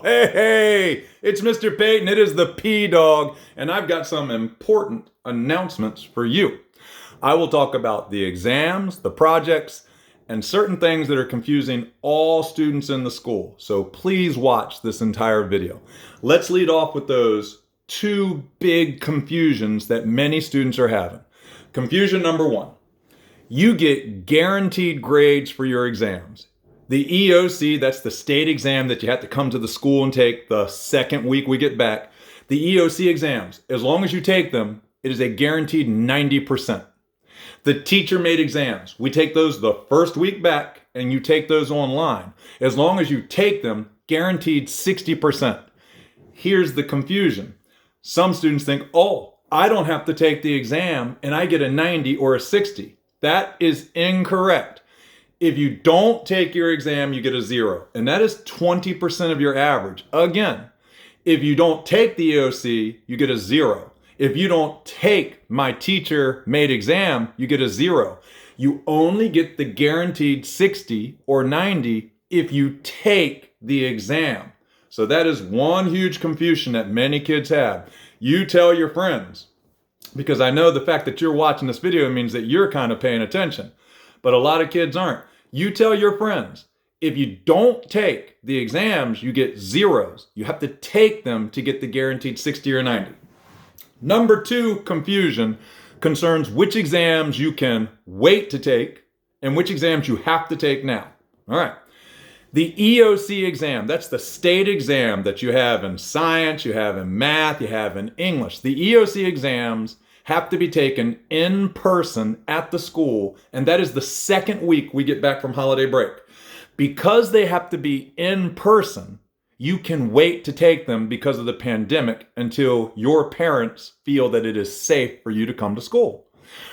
Hey, it's Mr. Peyton. It is the P Dog, and I've got some important announcements for you. I will talk about the exams, the projects, and certain things that are confusing all students in the school. So please watch this entire video. Let's lead off with those two big confusions that many students are having. Confusion number one: you get guaranteed grades for your exams. The EOC, that's the state exam that you have to come to the school and take the second week we get back. The EOC exams, as long as you take them, it is a guaranteed 90%. The teacher-made exams, we take those the first week back and you take those online. As long as you take them, guaranteed 60%. Here's the confusion. Some students think, oh, I don't have to take the exam and I get a 90 or a 60. That is incorrect. If you don't take your exam, you get a 0. And that is 20% of your average. Again, if you don't take the EOC, you get a 0. If you don't take my teacher-made exam, you get a 0. You only get the guaranteed 60 or 90 if you take the exam. So that is one huge confusion that many kids have. You tell your friends, because I know the fact that you're watching this video means that you're kind of paying attention. But a lot of kids aren't. You tell your friends, if you don't take the exams, you get 0s. You have to take them to get the guaranteed 60 or 90. Number two confusion concerns which exams you can wait to take and which exams you have to take now. All right. The EOC exam, that's the state exam that you have in science, you have in math, you have in English. The EOC exams have to be taken in person at the school, and that is the second week we get back from holiday break. Because they have to be in person, you can wait to take them because of the pandemic until your parents feel that it is safe for you to come to school.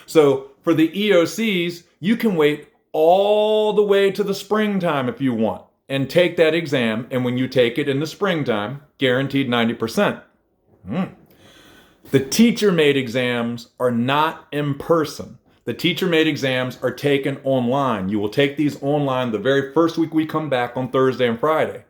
So for the EOCs, you can wait all the way to the springtime if you want and take that exam, and when you take it in the springtime, guaranteed 90%. The teacher-made exams are not in person. The teacher-made exams are taken online. You will take these online the very first week we come back on Thursday and Friday.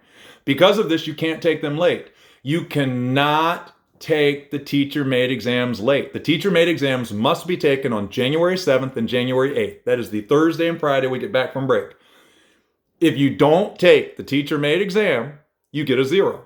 Because of this, you can't take them late. You cannot take the teacher-made exams late. The teacher-made exams must be taken on January 7th and January 8th. That is the Thursday and Friday we get back from break. If you don't take the teacher-made exam, you get a 0.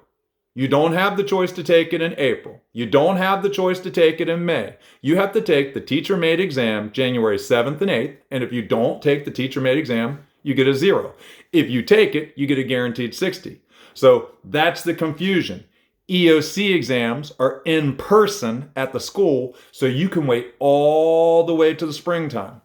You don't have the choice to take it in April. You don't have the choice to take it in May. You have to take the teacher-made exam January 7th and 8th, and if you don't take the teacher-made exam, you get a 0. If you take it, you get a guaranteed 60. So that's the confusion. EOC exams are in person at the school, so you can wait all the way to the springtime.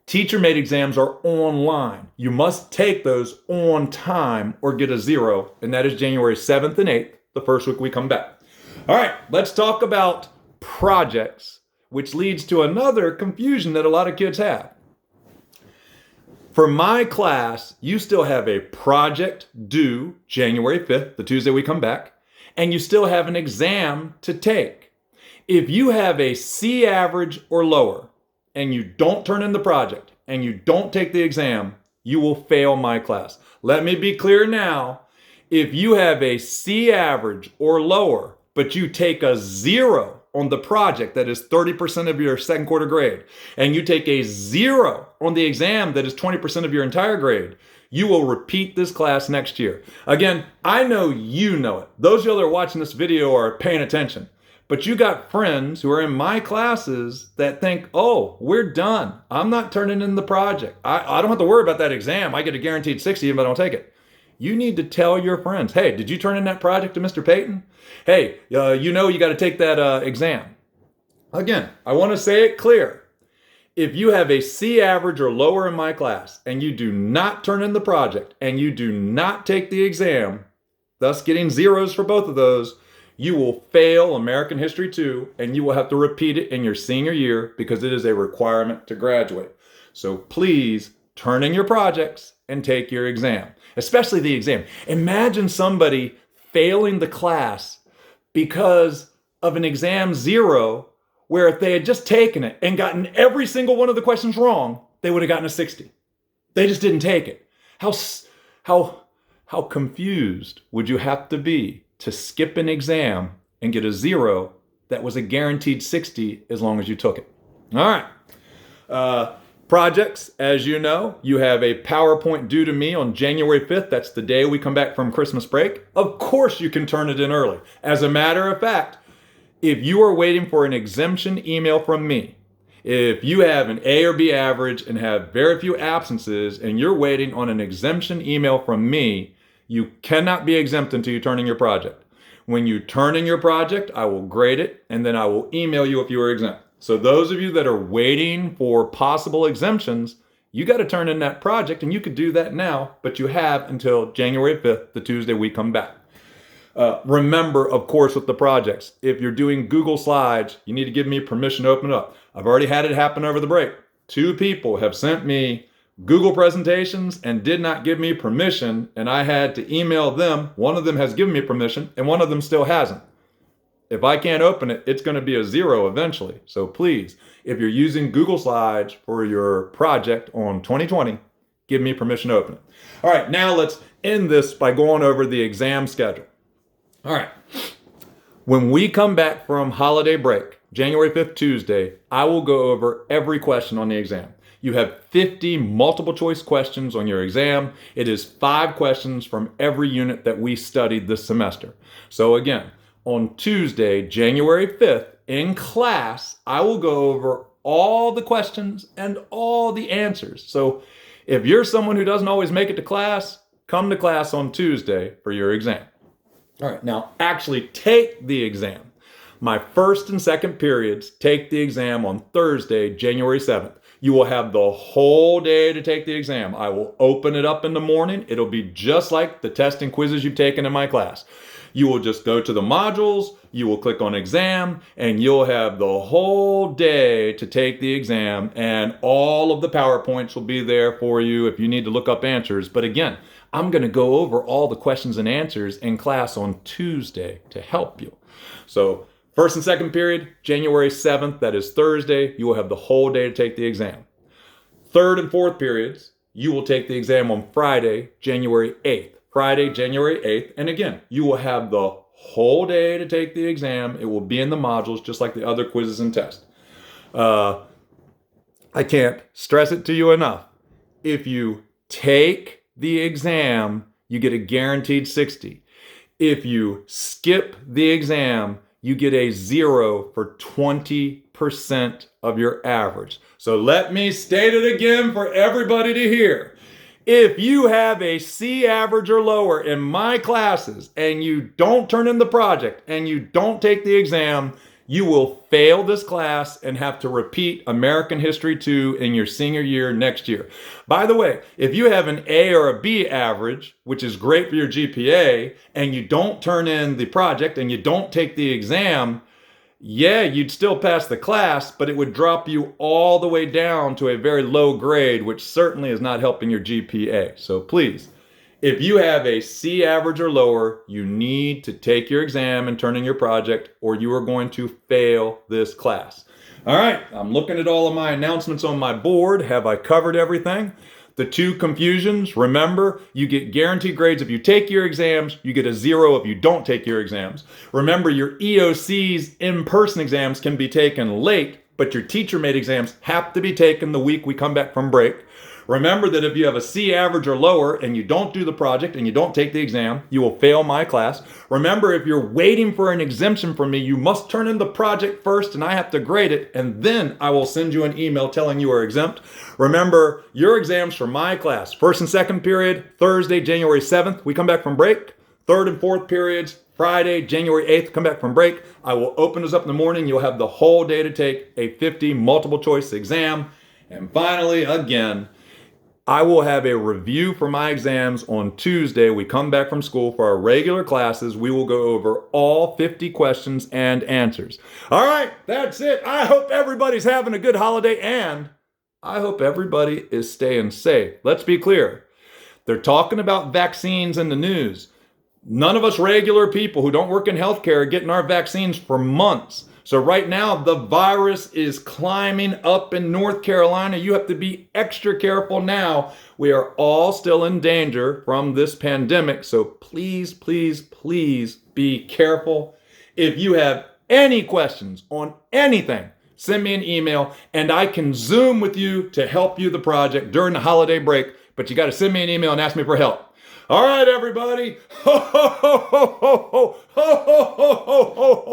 Teacher-made exams are online. You must take those on time or get a 0, and that is January 7th and 8th. The first week we come back. All right, let's talk about projects, which leads to another confusion that a lot of kids have. For my class, you still have a project due January 5th, the Tuesday we come back, and you still have an exam to take. If you have a C average or lower, and you don't turn in the project, and you don't take the exam, you will fail my class. Let me be clear now. If you have a C average or lower, but you take a 0 on the project, that is 30% of your second quarter grade, and you take a 0 on the exam, that is 20% of your entire grade, you will repeat this class next year. Again, I know you know it. Those of you that are watching this video are paying attention. But you got friends who are in my classes that think, oh, we're done. I'm not turning in the project. I don't have to worry about that exam. I get a guaranteed 60 even if I don't take it. You need to tell your friends, hey, did you turn in that project to Mr. Peyton? Hey, you got to take that exam. Again, I want to say it clear. If you have a C average or lower in my class and you do not turn in the project and you do not take the exam, thus getting 0s for both of those, you will fail American History 2 and you will have to repeat it in your senior year because it is a requirement to graduate. So please turn in your projects and take your exam, especially the exam. Imagine somebody failing the class because of an exam 0, where if they had just taken it and gotten every single one of the questions wrong, they would have gotten a 60. They just didn't take it. How How confused would you have to be to skip an exam and get a 0 that was a guaranteed 60 as long as you took it? All right. Projects, as you know, you have a PowerPoint due to me on January 5th. That's the day we come back from Christmas break. Of course you can turn it in early. As a matter of fact, if you are waiting for an exemption email from me, if you have an A or B average and have very few absences and you're waiting on an exemption email from me, you cannot be exempt until you turn in your project. When you turn in your project, I will grade it and then I will email you if you are exempt. So those of you that are waiting for possible exemptions, you got to turn in that project, and you could do that now, but you have until January 5th, the Tuesday we come back. Remember, of course, with the projects, if you're doing Google Slides, you need to give me permission to open it up. I've already had it happen over the break. 2 people have sent me Google presentations and did not give me permission, and I had to email them. One of them has given me permission, and one of them still hasn't. If I can't open it, it's going to be a 0 eventually. So please, if you're using Google Slides for your project on 2020, give me permission to open it. All right, now let's end this by going over the exam schedule. All right. When we come back from holiday break, January 5th, Tuesday, I will go over every question on the exam. You have 50 multiple choice questions on your exam. It is 5 questions from every unit that we studied this semester. So again, on Tuesday, January 5th, in class, I will go over all the questions and all the answers. So if you're someone who doesn't always make it to class, come to class on Tuesday for your exam. All right, now actually take the exam. My first and second periods take the exam on Thursday, January 7th. You will have the whole day to take the exam. I will open it up in the morning. It'll be just like the test and quizzes you've taken in my class. You will just go to the modules, you will click on exam, and you'll have the whole day to take the exam, and all of the PowerPoints will be there for you if you need to look up answers. But again, I'm going to go over all the questions and answers in class on Tuesday to help you. So first and second period, January 7th, that is Thursday, you will have the whole day to take the exam. Third and fourth periods, you will take the exam on Friday, January 8th. Friday, January 8th. And again, you will have the whole day to take the exam. It will be in the modules just like the other quizzes and tests. I can't stress it to you enough. If you take the exam, you get a guaranteed 60. If you skip the exam, you get a 0 for 20% of your average. So let me state it again for everybody to hear. If you have a C average or lower in my classes and you don't turn in the project and you don't take the exam, you will fail this class and have to repeat American History 2 in your senior year next year. By the way, if you have an A or a B average, which is great for your GPA, and you don't turn in the project and you don't take the exam, yeah, you'd still pass the class, but it would drop you all the way down to a very low grade, which certainly is not helping your GPA. So please, if you have a C average or lower, you need to take your exam and turn in your project, or you are going to fail this class. All right, I'm looking at all of my announcements on my board. Have I covered everything? The 2 confusions, remember, you get guaranteed grades if you take your exams, you get a 0 if you don't take your exams. Remember, your EOC's in-person exams can be taken late, but your teacher-made exams have to be taken the week we come back from break. Remember that if you have a C average or lower and you don't do the project and you don't take the exam, you will fail my class. Remember, if you're waiting for an exemption from me, you must turn in the project first and I have to grade it, and then I will send you an email telling you are exempt. Remember, your exams for my class, first and second period, Thursday, January 7th, we come back from break. Third and fourth periods, Friday, January 8th, come back from break. I will open this up in the morning. You'll have the whole day to take a 50 multiple choice exam. And finally, again, I will have a review for my exams on Tuesday. We come back from school for our regular classes. We will go over all 50 questions and answers. All right, that's it. I hope everybody's having a good holiday, and I hope everybody is staying safe. Let's be clear. They're talking about vaccines in the news. None of us regular people who don't work in healthcare are getting our vaccines for months. So right now, the virus is climbing up in North Carolina. You have to be extra careful now. We are all still in danger from this pandemic. So please, please, please be careful. If you have any questions on anything, send me an email and I can Zoom with you to help you the project during the holiday break. But you got to send me an email and ask me for help. All right, everybody. Ho, ho, ho, ho, ho, ho, ho, ho, ho, ho.